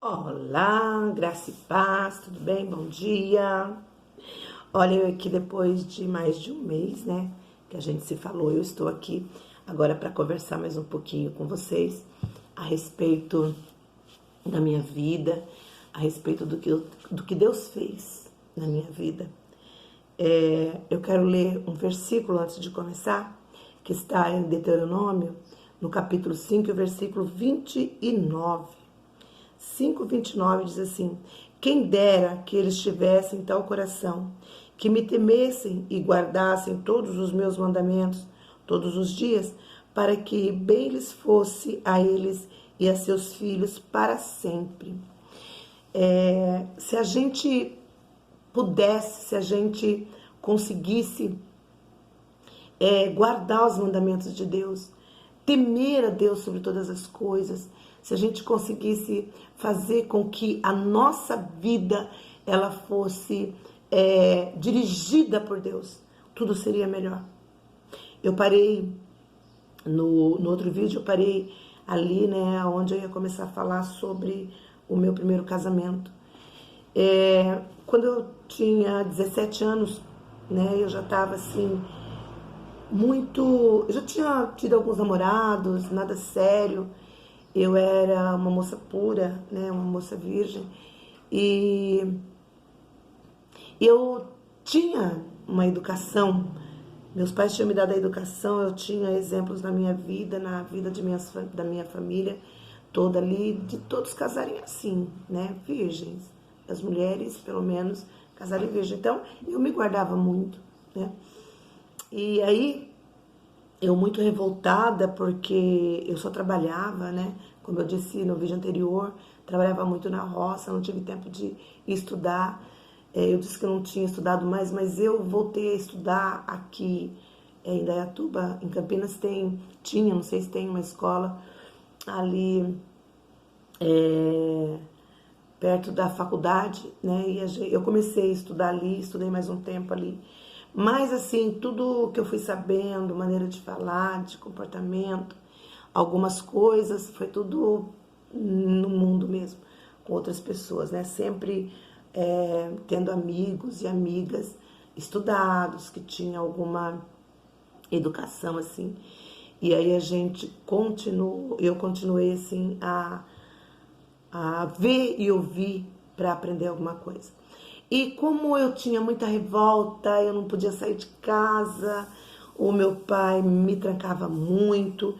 Olá, graça e paz, tudo bem? Bom dia. Olha, eu aqui depois de mais de um mês, né, que a gente se falou, eu estou aqui agora para conversar mais um pouquinho com vocês a respeito da minha vida, a respeito do que Deus fez na minha vida. Eu quero ler um versículo antes de começar, que está em Deuteronômio, no capítulo 5, versículo 29. 5:29 diz assim: quem dera que eles tivessem tal coração, que me temessem e guardassem todos os meus mandamentos todos os dias, para que bem lhes fosse a eles e a seus filhos para sempre. Se a gente pudesse, se a gente conseguisse guardar os mandamentos de Deus, temer a Deus sobre todas as coisas, se a gente conseguisse fazer com que a nossa vida ela fosse dirigida por Deus, tudo seria melhor. Eu parei no outro vídeo, eu parei ali, né, onde eu ia começar a falar sobre o meu primeiro casamento. Quando eu tinha 17 anos, né, eu já estava assim eu já tinha tido alguns namorados, nada sério. Eu era uma moça pura, né, uma moça virgem, e eu tinha uma educação. Meus pais tinham me dado a educação, eu tinha exemplos na minha vida, na vida da minha família toda ali, de todos casarem assim, né, virgens. As mulheres, pelo menos, casarem virgem. Então, eu me guardava muito, né. E aí, eu muito revoltada, porque eu só trabalhava, né? Como eu disse no vídeo anterior, trabalhava muito na roça, não tive tempo de estudar. Eu disse que eu não tinha estudado mais, mas eu voltei a estudar aqui em Indaiatuba. Em Campinas tinha, não sei se tem uma escola ali perto da faculdade, né? E eu comecei a estudar ali, estudei mais um tempo ali. Mas, assim, tudo que eu fui sabendo, maneira de falar, de comportamento, algumas coisas, foi tudo no mundo mesmo, com outras pessoas, né? Sempre tendo amigos e amigas estudados, que tinham alguma educação, assim. E aí eu continuei, assim, a ver e ouvir para aprender alguma coisa. E como eu tinha muita revolta, eu não podia sair de casa, o meu pai me trancava muito,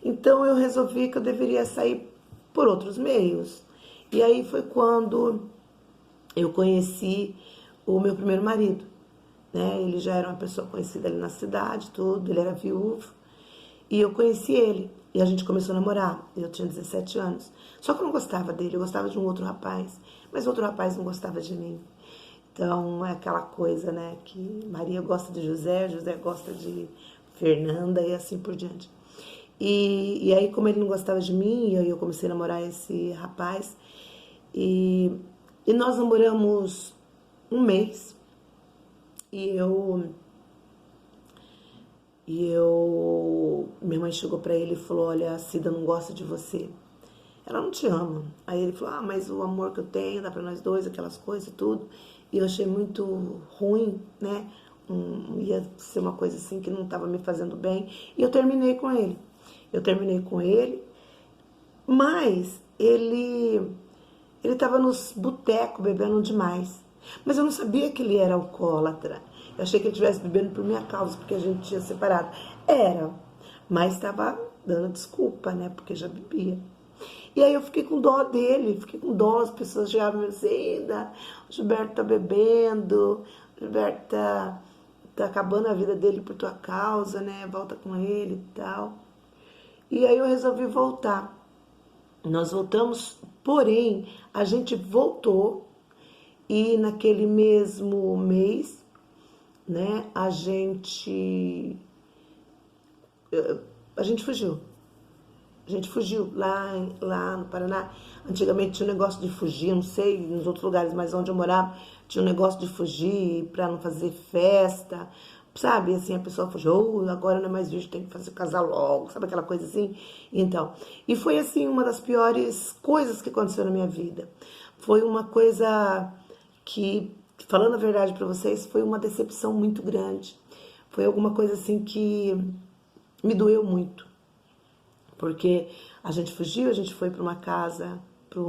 então eu resolvi que eu deveria sair por outros meios. E aí foi quando eu conheci o meu primeiro marido, né? Ele já era uma pessoa conhecida ali na cidade, tudo, ele era viúvo, e eu conheci ele. E a gente começou a namorar, eu tinha 17 anos. Só que eu não gostava dele, eu gostava de um outro rapaz, mas o outro rapaz não gostava de mim. Então, é aquela coisa, né, que Maria gosta de José, José gosta de Fernanda e assim por diante. E aí, como ele não gostava de mim, eu comecei a namorar esse rapaz. E nós namoramos um mês. Minha mãe chegou pra ele e falou: olha, a Cida não gosta de você. Ela não te ama. Aí ele falou: mas o amor que eu tenho dá pra nós dois, aquelas coisas e tudo. E eu achei muito ruim, né? Ia ser uma coisa assim que não estava me fazendo bem. E eu terminei com ele. Mas ele estava nos botecos bebendo demais. Mas eu não sabia que ele era alcoólatra. Eu achei que ele estivesse bebendo por minha causa, porque a gente tinha separado. Era, mas estava dando desculpa, né? Porque já bebia. E aí eu fiquei com dó dele, as pessoas chegavam e me diziam: o Gilberto tá bebendo, o Gilberto tá acabando a vida dele por tua causa, né? Volta com ele e tal. E aí eu resolvi voltar. Nós voltamos, porém, a gente voltou e naquele mesmo mês, né, a gente fugiu. A gente fugiu lá no Paraná. Antigamente tinha um negócio de fugir, não sei, nos outros lugares, mas onde eu morava tinha um negócio de fugir para não fazer festa, sabe, assim, a pessoa falou, oh, agora não é mais virgem, tem que fazer casar logo, sabe aquela coisa assim? Então, e foi assim uma das piores coisas que aconteceu na minha vida. Foi uma coisa que, falando a verdade para vocês, foi uma decepção muito grande. Foi alguma coisa assim que me doeu muito, porque a gente fugiu, a gente foi para uma casa, para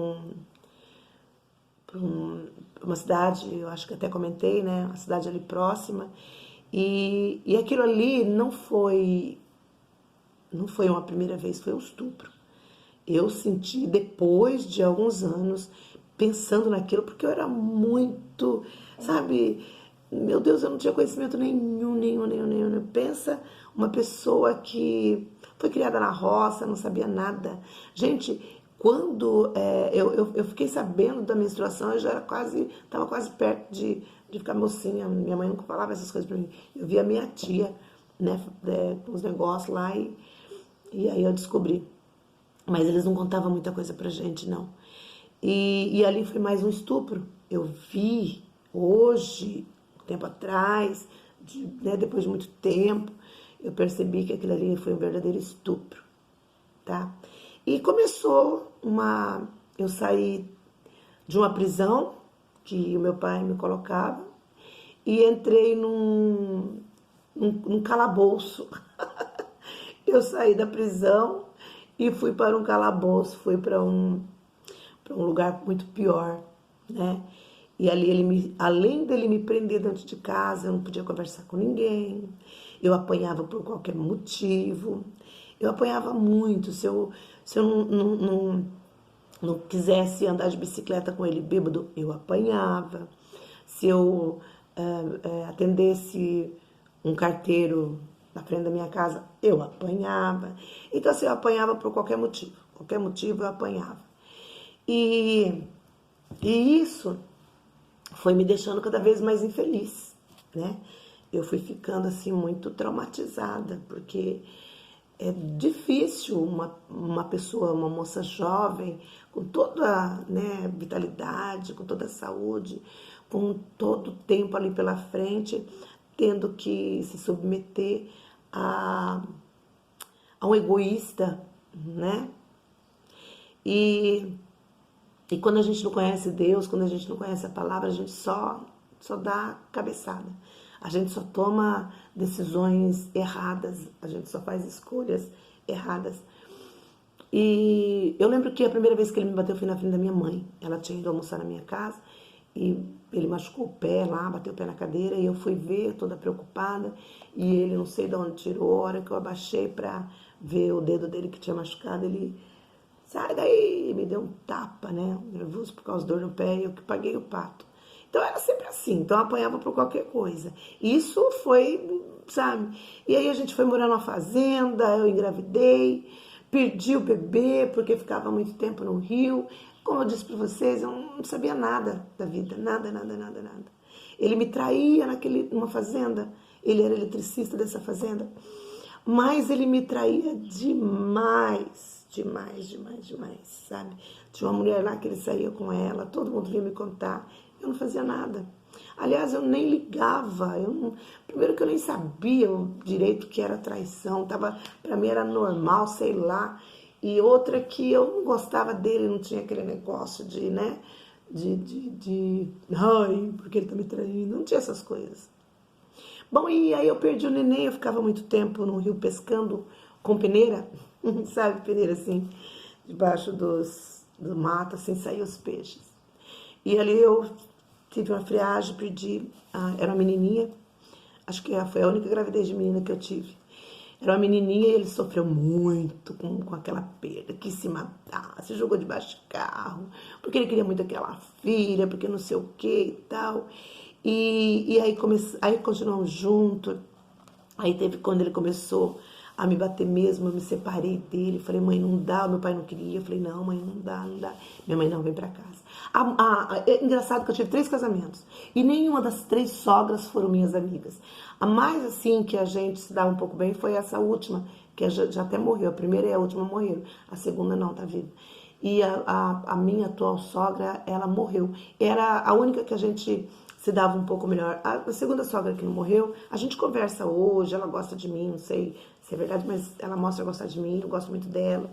uma cidade, eu acho que até comentei, né? Uma cidade ali próxima. E aquilo ali não foi uma primeira vez, foi um estupro. Eu senti depois de alguns anos pensando naquilo, porque eu era muito, sabe, meu Deus, eu não tinha conhecimento nenhum. Pensa uma pessoa que foi criada na roça, não sabia nada. Gente, quando eu fiquei sabendo da menstruação, eu já estava quase perto de ficar mocinha. Minha mãe nunca falava essas coisas pra mim. Eu via minha tia, né, com os negócios lá e aí eu descobri. Mas eles não contavam muita coisa pra gente, não. E ali foi mais um estupro. Eu vi hoje, tempo atrás, né, depois de muito tempo, eu percebi que aquilo ali foi um verdadeiro estupro, tá? E começou eu saí de uma prisão que o meu pai me colocava e entrei num calabouço. Eu saí da prisão e fui para um calabouço, fui para um lugar muito pior, né? E ali além dele me prender dentro de casa, eu não podia conversar com ninguém, eu apanhava por qualquer motivo, eu apanhava muito. Se eu não quisesse andar de bicicleta com ele bêbado, eu apanhava. Se eu atendesse um carteiro na frente da minha casa, eu apanhava. Então, assim, eu apanhava por qualquer motivo eu apanhava. E isso foi me deixando cada vez mais infeliz, né? Eu fui ficando, assim, muito traumatizada, porque é difícil uma pessoa, uma moça jovem, com toda, né, vitalidade, com toda a saúde, com todo o tempo ali pela frente, tendo que se submeter a um egoísta, né? E quando a gente não conhece Deus, quando a gente não conhece a palavra, a gente só dá cabeçada. A gente só toma decisões erradas, a gente só faz escolhas erradas. E eu lembro que a primeira vez que ele me bateu foi na frente da minha mãe. Ela tinha ido almoçar na minha casa e ele machucou o pé lá, bateu o pé na cadeira e eu fui ver, toda preocupada. E ele, não sei de onde tirou, a hora que eu abaixei pra ver o dedo dele que tinha machucado, ele... Sai daí! Me deu um tapa, né? Nervoso por causa da dor no pé e eu que paguei o pato. Então era sempre assim, então eu apanhava por qualquer coisa. Isso foi, sabe? E aí a gente foi morar numa fazenda, eu engravidei, perdi o bebê porque ficava muito tempo no Rio. Como eu disse para vocês, eu não sabia nada da vida, nada. Ele me traía numa fazenda, ele era eletricista dessa fazenda, mas ele me traía demais, sabe? Tinha uma mulher lá que ele saía com ela, todo mundo vinha me contar, eu não fazia nada. Aliás, eu nem ligava, primeiro que eu nem sabia direito o que era traição, pra mim era normal, sei lá. E outra que eu não gostava dele, não tinha aquele negócio de, né, ai, porque ele tá me traindo, não tinha essas coisas. Bom, e aí eu perdi o neném, eu ficava muito tempo no rio pescando com peneira, sabe, peneira assim, debaixo do mato, assim, saíam os peixes. E ali eu tive uma friagem, perdi, era uma menininha, acho que foi a única gravidez de menina que eu tive. Era uma menininha e ele sofreu muito com aquela perda, quis se matar, se jogou debaixo de carro, porque ele queria muito aquela filha, porque não sei o que e tal. E aí continuamos juntos. Aí teve quando ele começou a me bater mesmo, eu me separei dele. Falei, mãe, não dá, meu pai não queria. Eu falei, não, mãe, não dá. Minha mãe, não, vem pra casa. É engraçado que eu tive 3 casamentos. E nenhuma das 3 sogras foram minhas amigas. A mais, assim, que a gente se dá um pouco bem foi essa última, que já até morreu. A primeira e a última morreram. A segunda não, tá viva. E a minha atual sogra, ela morreu. Era a única que a gente se dava um pouco melhor. A segunda sogra que não morreu, a gente conversa hoje, ela gosta de mim, não sei se é verdade, mas ela mostra gostar de mim, eu gosto muito dela.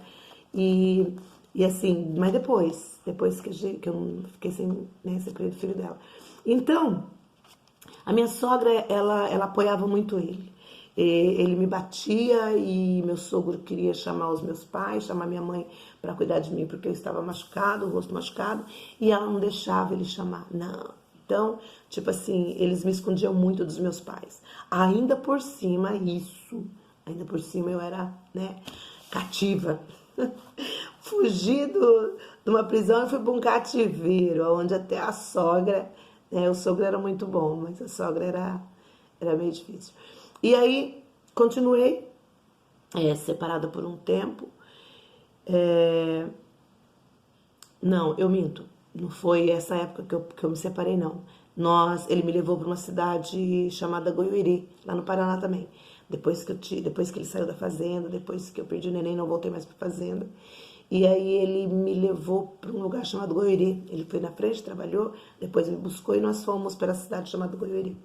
E, e assim, mas depois que eu fiquei sem, né, separei do filho dela. Então, a minha sogra, ela apoiava muito ele. Ele me batia e meu sogro queria chamar os meus pais, chamar minha mãe para cuidar de mim, porque eu estava machucado, o rosto machucado, e ela não deixava ele chamar. Não. Então, tipo assim, eles me escondiam muito dos meus pais. Ainda por cima, eu era, né, cativa. Fugi de uma prisão e fui para um cativeiro, onde até a sogra, né, o sogro era muito bom, mas a sogra era meio difícil. E aí, continuei separada por um tempo. Não, eu minto. Não foi essa época que eu me separei, não. Ele me levou para uma cidade chamada Goiuiri, lá no Paraná também. Depois que ele saiu da fazenda, depois que eu perdi o neném, não voltei mais para fazenda. E aí ele me levou para um lugar chamado Goiuiri. Ele foi na frente, trabalhou, depois me buscou e nós fomos para a cidade chamada Goiuiri.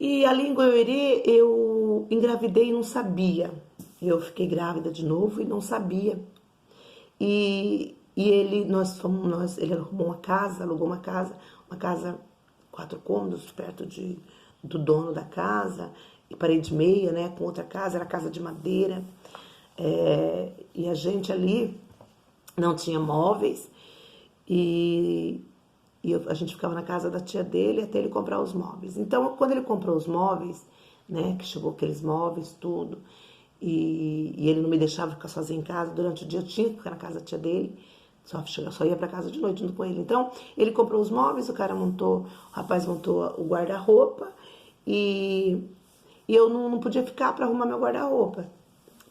E ali em Goiuiri eu engravidei e não sabia. Eu fiquei grávida de novo e não sabia. E ele arrumou uma casa, alugou uma casa 4 cômodos, perto do dono da casa, e parede meia, né, com outra casa, era casa de madeira. E a gente ali não tinha móveis, a gente ficava na casa da tia dele até ele comprar os móveis. Então, quando ele comprou os móveis, né, que chegou aqueles móveis, tudo, e ele não me deixava ficar sozinha em casa, durante o dia eu tinha que ficar na casa da tia dele, só ia para casa de noite junto com ele. Então, ele comprou os móveis, o rapaz montou o guarda-roupa, e eu não podia ficar para arrumar meu guarda-roupa.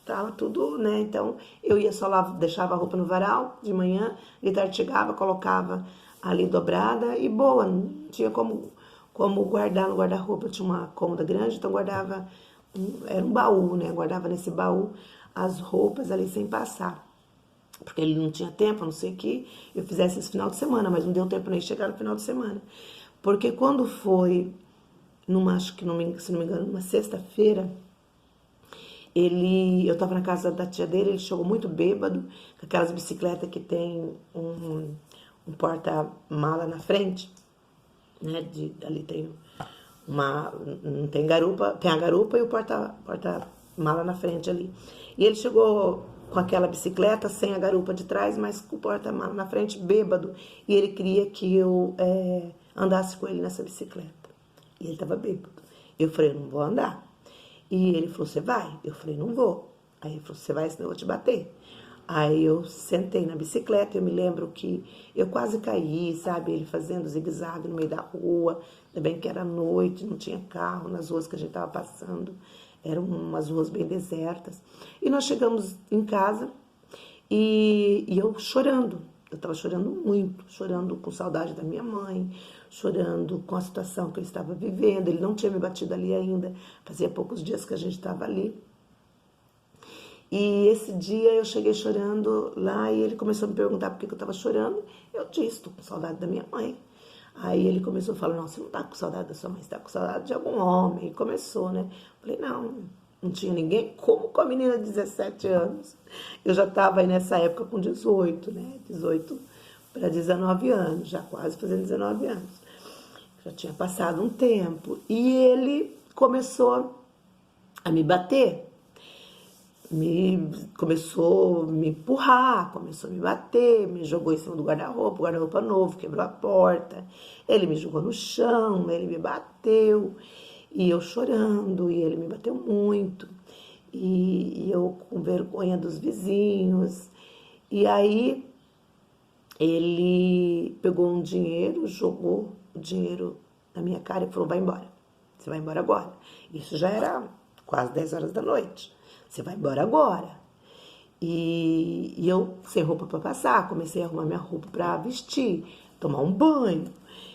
Tava tudo, né? Então, eu ia só lá, deixava a roupa no varal de manhã, de tarde chegava, colocava ali dobrada e boa, não tinha como guardar no guarda-roupa. Tinha uma cômoda grande, então guardava, era um baú, né? Guardava nesse baú as roupas ali sem passar. Porque ele não tinha tempo, a não ser que eu fizesse esse final de semana, mas não deu tempo nem chegar no final de semana. Porque quando foi, acho que se não me engano, numa sexta-feira, eu tava na casa da tia dele, ele chegou muito bêbado, com aquelas bicicletas que tem um porta-mala na frente, né? Ali tem não tem garupa, tem a garupa e o porta-mala na frente ali. E ele chegou com aquela bicicleta sem a garupa de trás, mas com o porta-mala na frente, bêbado. E ele queria que eu andasse com ele nessa bicicleta. E ele tava bêbado. Eu falei, não vou andar. E ele falou, você vai? Eu falei, não vou. Aí ele falou, você vai, senão eu vou te bater. Aí eu sentei na bicicleta, eu me lembro que eu quase caí, sabe? Ele fazendo zigue-zague no meio da rua. Ainda bem que era noite, não tinha carro nas ruas que a gente estava passando. Eram umas ruas bem desertas. E nós chegamos em casa e eu chorando. Eu estava chorando muito, chorando com saudade da minha mãe, chorando com a situação que eu estava vivendo. Ele não tinha me batido ali ainda, fazia poucos dias que a gente estava ali. E esse dia eu cheguei chorando lá e ele começou a me perguntar por que eu estava chorando. Eu disse, estou com saudade da minha mãe. Aí ele começou a falar, não, você não está com saudade da sua mãe, você está com saudade de algum homem. E começou, né? Falei, não tinha ninguém. Como com a menina de 17 anos? Eu já estava aí nessa época com 18, né? 18 para 19 anos, já quase fazendo 19 anos. Já tinha passado um tempo. E ele começou a me bater. Começou a me empurrar, começou a me bater, me jogou em cima do guarda-roupa novo, quebrou a porta. Ele me jogou no chão, ele me bateu, e eu chorando, e ele me bateu muito, e eu com vergonha dos vizinhos. E aí ele pegou um dinheiro, jogou o dinheiro na minha cara e falou, vai embora, você vai embora agora. Isso já era quase 10 horas da noite. Você vai embora agora. E eu, sem roupa para passar, comecei a arrumar minha roupa para vestir, tomar um banho.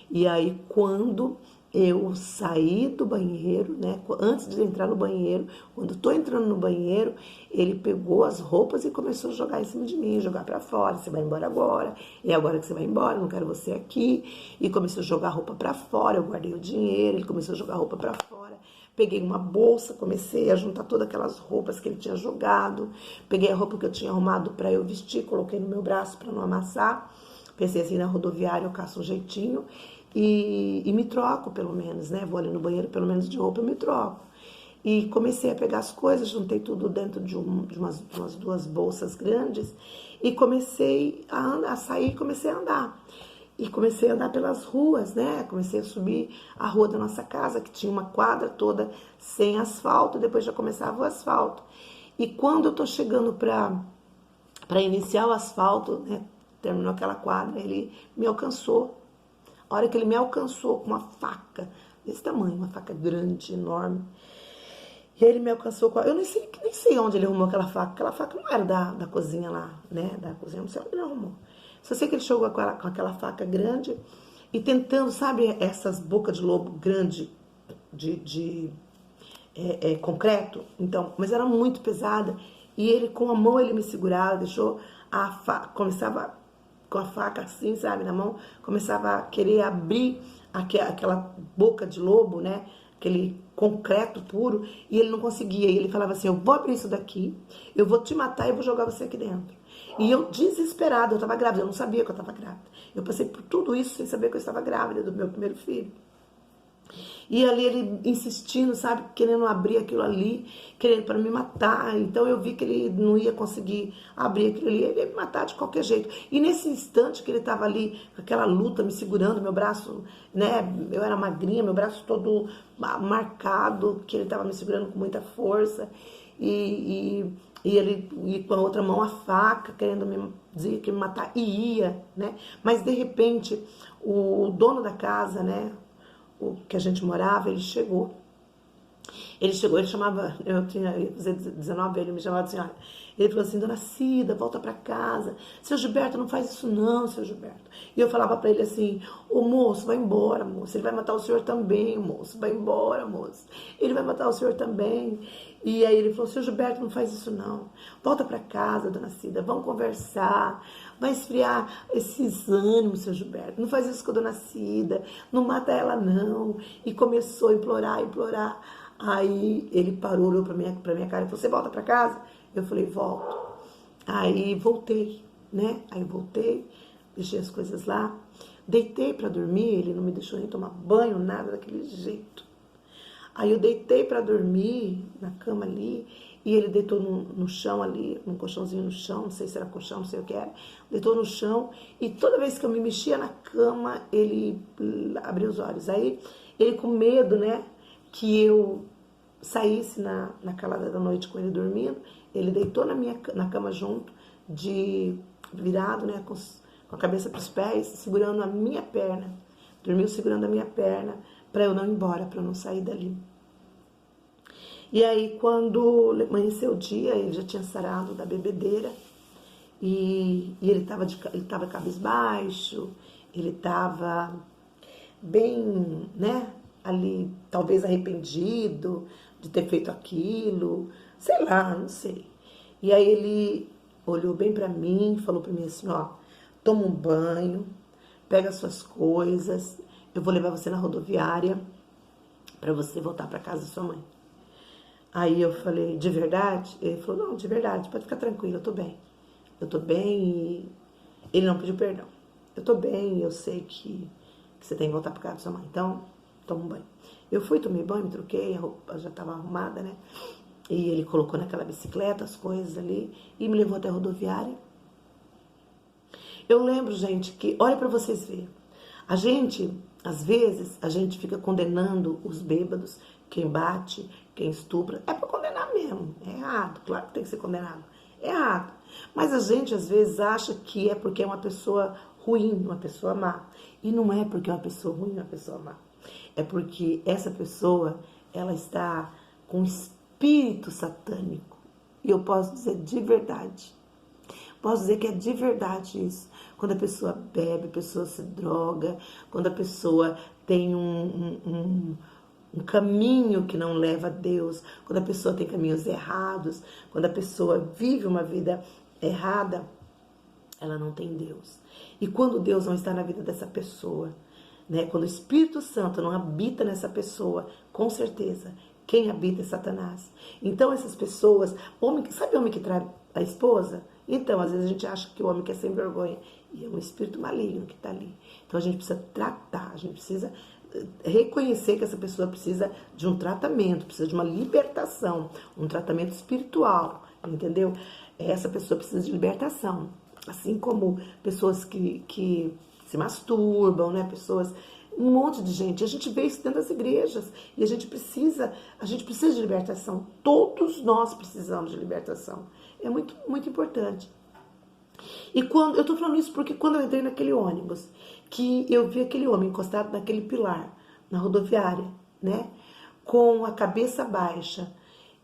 E aí, quando eu saí do banheiro, né? Antes de entrar no banheiro, quando tô entrando no banheiro, ele pegou as roupas e começou a jogar em cima de mim, jogar pra fora. Você vai embora agora, é agora que você vai embora, não quero você aqui. E começou a jogar a roupa pra fora. Eu guardei o dinheiro, ele começou a jogar a roupa pra fora. Peguei uma bolsa, comecei a juntar todas aquelas roupas que ele tinha jogado. Peguei a roupa que eu tinha arrumado pra eu vestir, coloquei no meu braço pra não amassar. Pensei assim, na rodoviária eu caço um jeitinho. E me troco, pelo menos, né? Vou ali no banheiro, pelo menos de roupa eu me troco. E comecei a pegar as coisas, juntei tudo dentro de umas duas bolsas grandes e comecei a sair, comecei a andar. E comecei a andar pelas ruas, né? Comecei a subir a rua da nossa casa, que tinha uma quadra toda sem asfalto, depois já começava o asfalto. E quando eu tô chegando para iniciar o asfalto, né? Terminou aquela quadra, ele me alcançou. A hora que ele me alcançou com uma faca desse tamanho, uma faca grande, enorme. E aí ele me alcançou com. Eu nem sei onde ele arrumou aquela faca. Aquela faca não era da cozinha lá, né? Da cozinha, não sei onde ele arrumou. Só sei que ele chegou com aquela faca grande e tentando, sabe, essas bocas de lobo grande de concreto? Então, mas era muito pesada. E ele, com a mão, ele me segurava, deixou a faca, começava com a faca assim, sabe, na mão, começava a querer abrir aquela boca de lobo, né? Aquele concreto puro, e ele não conseguia. E ele falava assim: eu vou abrir isso daqui, eu vou te matar e vou jogar você aqui dentro. E eu, desesperada, eu estava grávida, eu não sabia que eu estava grávida. Eu passei por tudo isso sem saber que eu estava grávida do meu primeiro filho. E ali ele insistindo, sabe, querendo abrir aquilo ali, querendo para me matar. Então eu vi que ele não ia conseguir abrir aquilo ali, ele ia me matar de qualquer jeito. E nesse instante que ele estava ali, com aquela luta, me segurando, meu braço, né, eu era magrinha, meu braço todo marcado, que ele estava me segurando com muita força. E ele e com a outra mão a faca, querendo me dizer que me matar, e ia, né? Mas de repente, o dono da casa, né, o que a gente morava, ele chegou. Ele chegou, ele chamava, eu ia fazer 19, ele me chamava de senhora. Ele falou assim: dona Cida, volta pra casa. Seu Gilberto, não faz isso não, seu Gilberto. E eu falava pra ele assim: ô moço, vai embora, moço. Ele vai matar o senhor também, moço. Vai embora, moço. Ele vai matar o senhor também. E aí ele falou: seu Gilberto, não faz isso não. Volta pra casa, dona Cida, vamos conversar. Vai esfriar esses ânimos, seu Gilberto. Não faz isso com a dona Cida. Não mata ela não. E começou a implorar, implorar. Aí ele parou, olhou pra minha cara e falou: você volta pra casa? Eu falei: volto. Aí voltei, né? Aí voltei, deixei as coisas lá, deitei pra dormir, ele não me deixou nem tomar banho, nada daquele jeito. Aí eu deitei pra dormir na cama ali, e ele deitou no chão ali, num colchãozinho no chão, não sei se era colchão, não sei o que era, deitou no chão, e toda vez que eu me mexia na cama, ele abria os olhos. Aí ele, com medo, né, que eu saísse na calada da noite com ele dormindo, ele deitou na cama junto, virado, né, com a cabeça para os pés, segurando a minha perna. Dormiu segurando a minha perna para eu não ir embora, para eu não sair dali. E aí, quando amanheceu o dia, ele já tinha sarado da bebedeira, e ele estava cabisbaixo, ele estava bem, né, ali, talvez arrependido de ter feito aquilo, sei lá, não sei. E aí ele olhou bem pra mim, falou pra mim assim: ó, toma um banho, pega suas coisas, eu vou levar você na rodoviária pra você voltar pra casa da sua mãe. Aí eu falei: de verdade? Ele falou: não, de verdade, pode ficar tranquilo, eu tô bem. Eu tô bem. E ele não pediu perdão. Eu tô bem, eu sei que você tem que voltar pra casa da sua mãe, então toma um banho. Eu fui, tomei banho, me troquei, a roupa já estava arrumada, né? E ele colocou naquela bicicleta as coisas ali e me levou até a rodoviária. Eu lembro, gente, que, olha para vocês verem, a gente, às vezes, a gente fica condenando os bêbados, quem bate, quem estupra. É para condenar mesmo, é errado, claro que tem que ser condenado, é errado. Mas a gente, às vezes, acha que é porque é uma pessoa ruim, uma pessoa má. E não é porque é uma pessoa ruim, uma pessoa má. É porque essa pessoa, ela está com espírito satânico. E eu posso dizer de verdade. Posso dizer que é de verdade isso. Quando a pessoa bebe, a pessoa se droga, quando a pessoa tem um caminho que não leva a Deus, quando a pessoa tem caminhos errados, quando a pessoa vive uma vida errada, ela não tem Deus. E quando Deus não está na vida dessa pessoa, né? Quando o Espírito Santo não habita nessa pessoa, com certeza, quem habita é Satanás. Então essas pessoas, sabe o homem que trai a esposa? Então, às vezes a gente acha que o homem quer sem vergonha, e é um espírito maligno que está ali. Então a gente precisa tratar, a gente precisa reconhecer que essa pessoa precisa de um tratamento, precisa de uma libertação, um tratamento espiritual, entendeu? Essa pessoa precisa de libertação. Assim como pessoas que se masturbam, né? Pessoas, um monte de gente. A gente vê isso dentro das igrejas e a gente precisa de libertação. Todos nós precisamos de libertação. É muito, muito importante. E eu tô falando isso porque quando eu entrei naquele ônibus, que eu vi aquele homem encostado naquele pilar, na rodoviária, né? Com a cabeça baixa.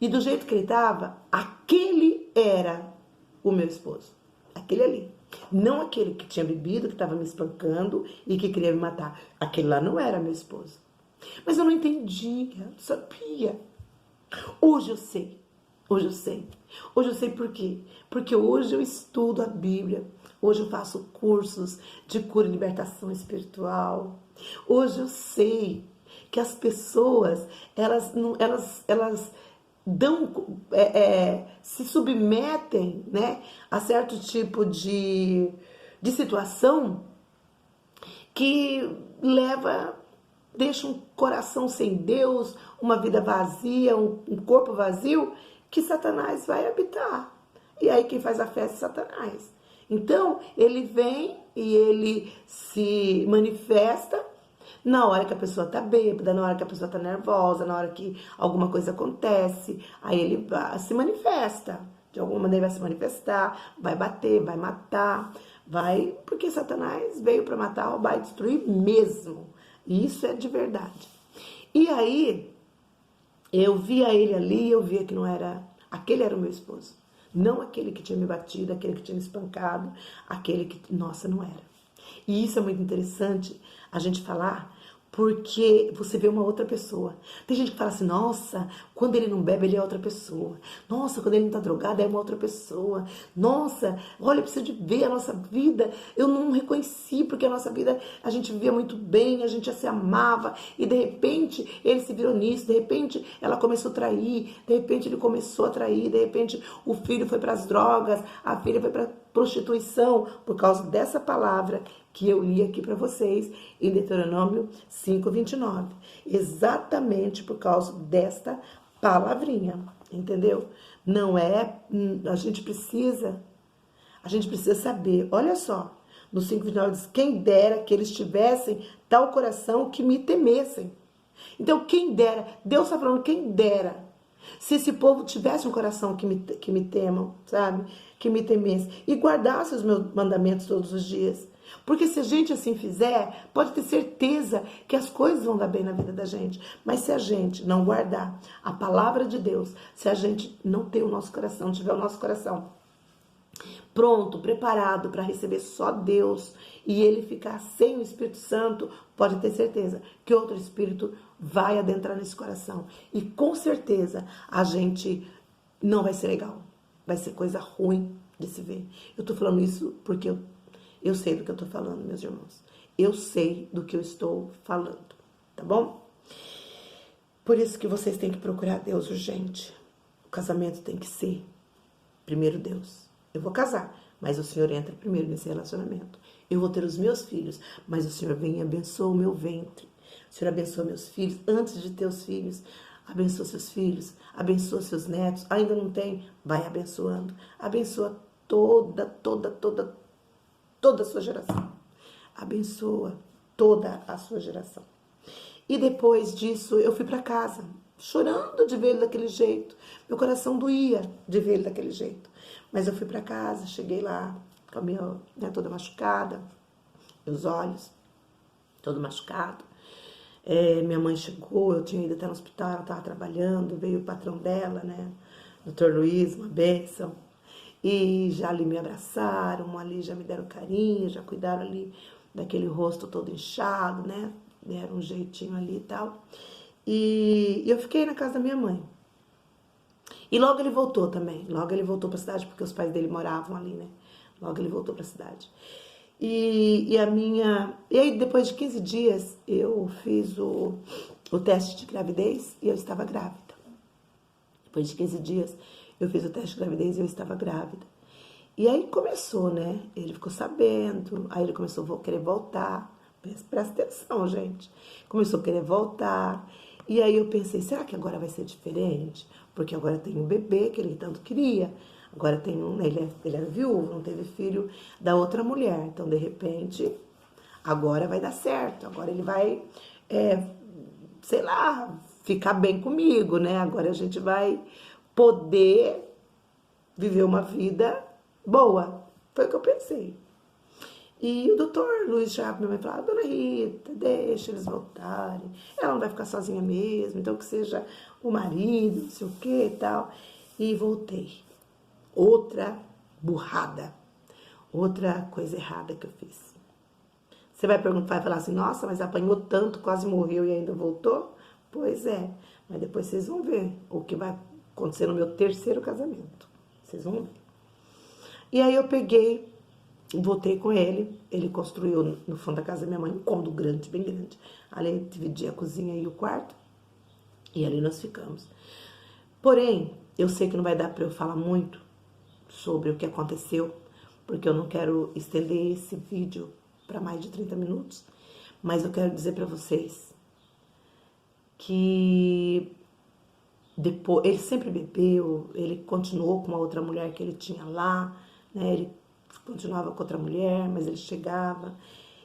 E do jeito que ele tava, aquele era o meu esposo. Aquele ali. Não aquele que tinha bebido, que estava me espancando e que queria me matar. Aquele lá não era meu esposo. Mas eu não entendia, não sabia. Hoje eu sei. Hoje eu sei. Hoje eu sei por quê? Porque hoje eu estudo a Bíblia. Hoje eu faço cursos de cura e libertação espiritual. Hoje eu sei que as pessoas, elas se submetem, né, a certo tipo de situação que deixa um coração sem Deus, uma vida vazia, um corpo vazio, que Satanás vai habitar. E aí quem faz a festa é Satanás. Então, ele vem e ele se manifesta na hora que a pessoa tá bêbada, na hora que a pessoa tá nervosa, na hora que alguma coisa acontece, aí ele se manifesta. De alguma maneira vai se manifestar, vai bater, vai matar, porque Satanás veio para matar, roubar e destruir mesmo. E isso é de verdade. E aí, eu via ele ali, eu via que não era, aquele era o meu esposo. Não aquele que tinha me batido, aquele que tinha me espancado, aquele que, nossa, não era. E isso é muito interessante a gente falar, porque você vê uma outra pessoa. Tem gente que fala assim, nossa, quando ele não bebe, ele é outra pessoa. Nossa, quando ele não tá drogado, é uma outra pessoa. Nossa, olha, precisa de ver a nossa vida. Eu não reconheci, porque a nossa vida, a gente vivia muito bem, a gente já se amava, e de repente, ele se virou nisso, de repente, ela começou a trair, de repente, ele começou a trair, de repente, o filho foi para as drogas, a filha foi para prostituição, por causa dessa palavra que eu li aqui para vocês em Deuteronômio 5:29. Exatamente por causa desta palavrinha, entendeu? Não é, a gente precisa saber. Olha só, no 5:29 diz: quem dera que eles tivessem tal coração que me temessem. Então, quem dera, Deus está falando, quem dera, se esse povo tivesse um coração que me temam, sabe? Que me temesse e guardasse os meus mandamentos todos os dias. Porque se a gente assim fizer, pode ter certeza que as coisas vão dar bem na vida da gente. Mas se a gente não guardar a palavra de Deus, se a gente não ter o nosso coração, tiver o nosso coração pronto, preparado para receber só Deus e ele ficar sem o Espírito Santo, pode ter certeza que outro Espírito vai adentrar nesse coração. E com certeza a gente não vai ser legal. Vai ser coisa ruim de se ver. Eu tô falando isso porque eu sei do que eu tô falando, meus irmãos. Eu sei do que eu estou falando, tá bom? Por isso que vocês têm que procurar Deus urgente. O casamento tem que ser primeiro Deus. Eu vou casar, mas o Senhor entra primeiro nesse relacionamento. Eu vou ter os meus filhos, mas o Senhor vem e abençoa o meu ventre. O Senhor abençoa meus filhos antes de ter os filhos. Abençoa seus filhos, abençoa seus netos. Ainda não tem? Vai abençoando. Abençoa toda a sua geração. Abençoa toda a sua geração. E depois disso, eu fui para casa, chorando de ver ele daquele jeito. Meu coração doía de ver ele daquele jeito. Mas eu fui para casa, cheguei lá, com a minha toda machucada, meus olhos todo machucado. Minha mãe chegou, eu tinha ido até no hospital, ela estava trabalhando, veio o patrão dela, né, Dr. Luiz, uma bênção. E já ali me abraçaram, ali já me deram carinho, já cuidaram ali daquele rosto todo inchado, né? Deram um jeitinho ali e tal. E eu fiquei na casa da minha mãe. E logo ele voltou também. Logo ele voltou para a cidade, porque os pais dele moravam ali, né? Logo ele voltou para a cidade. E aí, depois de 15 dias, eu fiz o teste de gravidez e eu estava grávida. Depois de 15 dias, eu fiz o teste de gravidez e eu estava grávida. E aí começou, né? Ele ficou sabendo, aí ele começou a querer voltar. Presta atenção, gente. Começou a querer voltar. E aí eu pensei, será que agora vai ser diferente? Porque agora tem um bebê que ele tanto queria. Agora tem ele era viúvo, não teve filho da outra mulher. Então, de repente, agora vai dar certo. Agora ele vai, sei lá, ficar bem comigo, né? Agora a gente vai poder viver uma vida boa. Foi o que eu pensei. E o doutor Luiz Chaves, minha mãe, falava, dona Rita, deixa eles voltarem. Ela não vai ficar sozinha mesmo, então que seja o marido, não sei o que e tal. E voltei. Outra burrada. Outra coisa errada que eu fiz. Você vai perguntar, vai falar assim, nossa, mas apanhou tanto, quase morreu e ainda voltou? Pois é, mas depois vocês vão ver o que vai acontecer no meu terceiro casamento. Vocês vão ver. E aí eu peguei, voltei com ele construiu no fundo da casa da minha mãe um cômodo grande, bem grande. Ali dividia a cozinha e o quarto, e ali nós ficamos. Porém, eu sei que não vai dar para eu falar muito sobre o que aconteceu, porque eu não quero estender esse vídeo para mais de 30 minutos, mas eu quero dizer para vocês que depois ele sempre bebeu, ele continuou com uma outra mulher que ele tinha lá, né? Ele continuava com outra mulher, mas ele chegava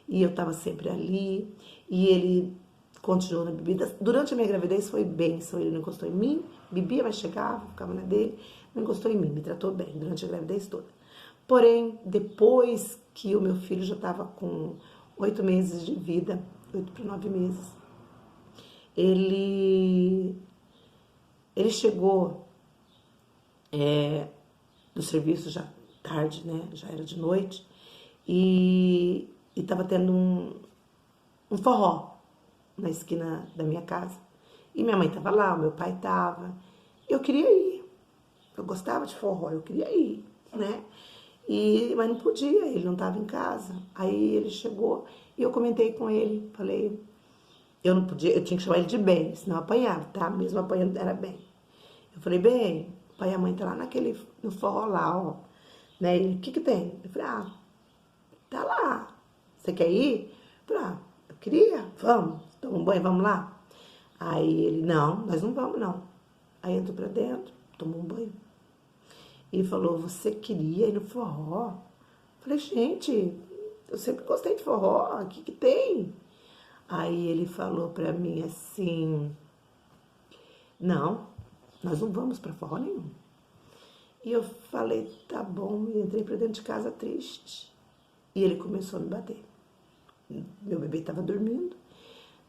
e eu estava sempre ali e ele continuou na bebida. Durante a minha gravidez foi bênção, ele não encostou em mim, bebia, mas chegava, ficava na dele, não encostou em mim, me tratou bem durante a gravidez toda. Porém, depois que o meu filho já estava com 8 meses de vida, 8 para 9 meses, ele chegou do serviço já tarde, né? Já era de noite. E estava tendo um forró na esquina da minha casa. E minha mãe estava lá, o meu pai estava. Eu queria ir. Eu gostava de forró, eu queria ir, né? Mas não podia, ele não estava em casa. Aí ele chegou e eu comentei com ele. Falei, eu não podia, eu tinha que chamar ele de bem, senão eu apanhava, tá? Mesmo apanhando era bem. Eu falei, bem, o pai e a mãe tá lá no forró lá, ó. Né? Ele, o que que tem? Eu falei, tá lá. Você quer ir? Eu falei, eu queria, vamos, toma um banho, vamos lá. Aí ele, não, nós não vamos não. Aí entrou pra dentro, tomou um banho. E falou, você queria ir no forró? Eu falei, gente, eu sempre gostei de forró, o que que tem? Aí ele falou pra mim assim, não, nós não vamos pra forró nenhum. E eu falei, tá bom, e entrei pra dentro de casa triste. E ele começou a me bater. Meu bebê tava dormindo,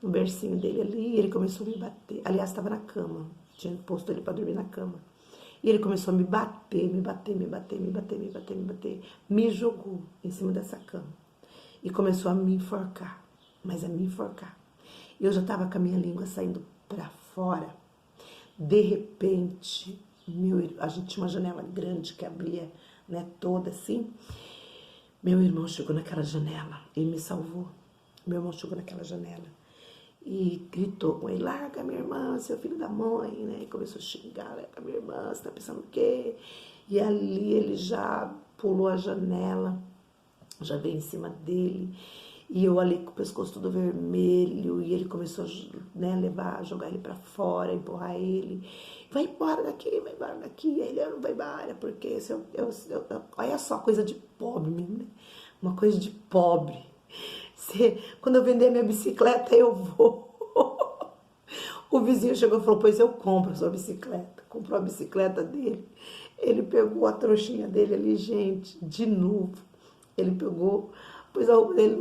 no bercinho dele ali, e ele começou a me bater. Aliás, estava na cama, tinha posto ele pra dormir na cama. E ele começou a me bater, me bater, me bater, me bater, me bater, me bater. Me jogou em cima dessa cama. E começou a me enforcar, mas a me enforcar. Eu já tava com a minha língua saindo pra fora. De repente, a gente tinha uma janela grande que abria, né, toda assim. Meu irmão chegou naquela janela, ele me salvou. Meu irmão chegou naquela janela e gritou com ele, larga minha irmã, seu filho da mãe, né? E começou a xingar, larga minha irmã, você tá pensando o quê? E ali ele já pulou a janela, já veio em cima dele. E eu ali com o pescoço todo vermelho, e ele começou a, né, jogar ele pra fora, empurrar ele. Vai embora daqui, vai embora daqui. E ele, eu não vou embora, porque olha só, coisa de pobre, menina. Uma coisa de pobre. Quando eu vender minha bicicleta, eu vou. O vizinho chegou e falou, pois eu compro a sua bicicleta. Comprou a bicicleta dele. Ele pegou a trouxinha dele ali, gente, de novo. Ele pegou, pôs a roupa dele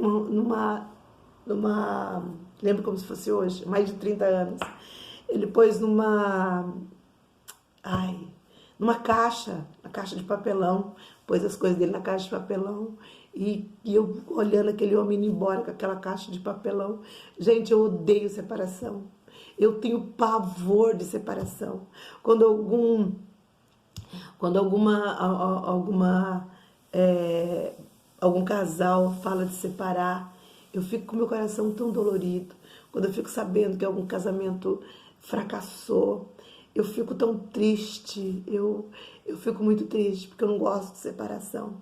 lembro como se fosse hoje, mais de 30 anos. Ele pôs numa caixa, na caixa de papelão, pôs as coisas dele na caixa de papelão, e eu olhando aquele homem indo embora com aquela caixa de papelão. Gente, eu odeio separação. Eu tenho pavor de separação. Quando algum casal fala de separar, eu fico com meu coração tão dolorido. Quando eu fico sabendo que algum casamento fracassou, eu fico tão triste. Eu fico muito triste, porque eu não gosto de separação.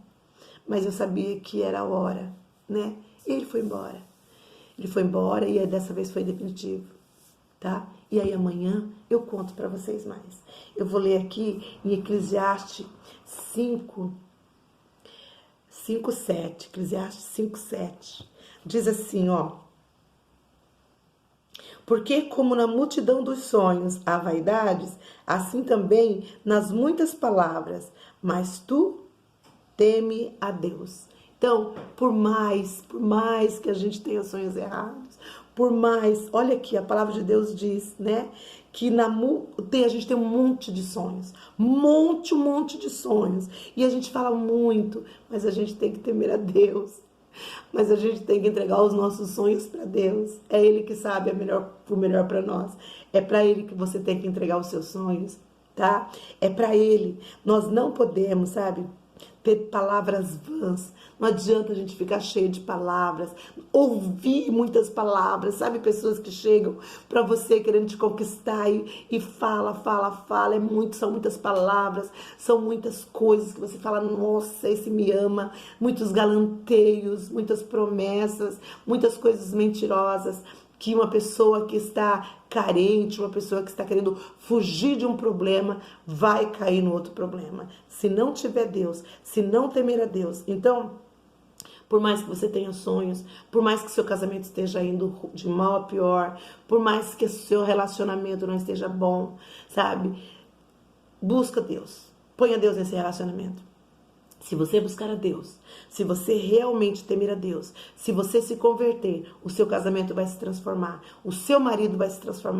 Mas eu sabia que era a hora, né? E ele foi embora. Ele foi embora e dessa vez foi definitivo, tá? E aí amanhã eu conto para vocês mais. Eu vou ler aqui em Eclesiastes 5:7. Eclesiastes 5:7. Diz assim, ó. Porque como na multidão dos sonhos há vaidades, assim também nas muitas palavras, mas tu teme a Deus. Então, por mais que a gente tenha sonhos errados, por mais, olha aqui, a palavra de Deus diz, né, que a gente tem um monte de sonhos, um monte de sonhos, e a gente fala muito, mas a gente tem que temer a Deus. Mas a gente tem que entregar os nossos sonhos para Deus. É Ele que sabe o melhor para nós. É para Ele que você tem que entregar os seus sonhos, tá? É para Ele. Nós não podemos, sabe, ter palavras vãs. Não adianta a gente ficar cheio de palavras, ouvir muitas palavras, sabe? Pessoas que chegam para você querendo te conquistar e fala. São muitas palavras, são muitas coisas que você fala, nossa, esse me ama. Muitos galanteios, muitas promessas, muitas coisas mentirosas. Que uma pessoa que está carente, uma pessoa que está querendo fugir de um problema, vai cair no outro problema. Se não tiver Deus, se não temer a Deus. Então, por mais que você tenha sonhos, por mais que seu casamento esteja indo de mal a pior, por mais que seu relacionamento não esteja bom, sabe? Busca Deus. Ponha Deus nesse relacionamento. Se você buscar a Deus, se você realmente temer a Deus, se você se converter, o seu casamento vai se transformar, o seu marido vai se transformar.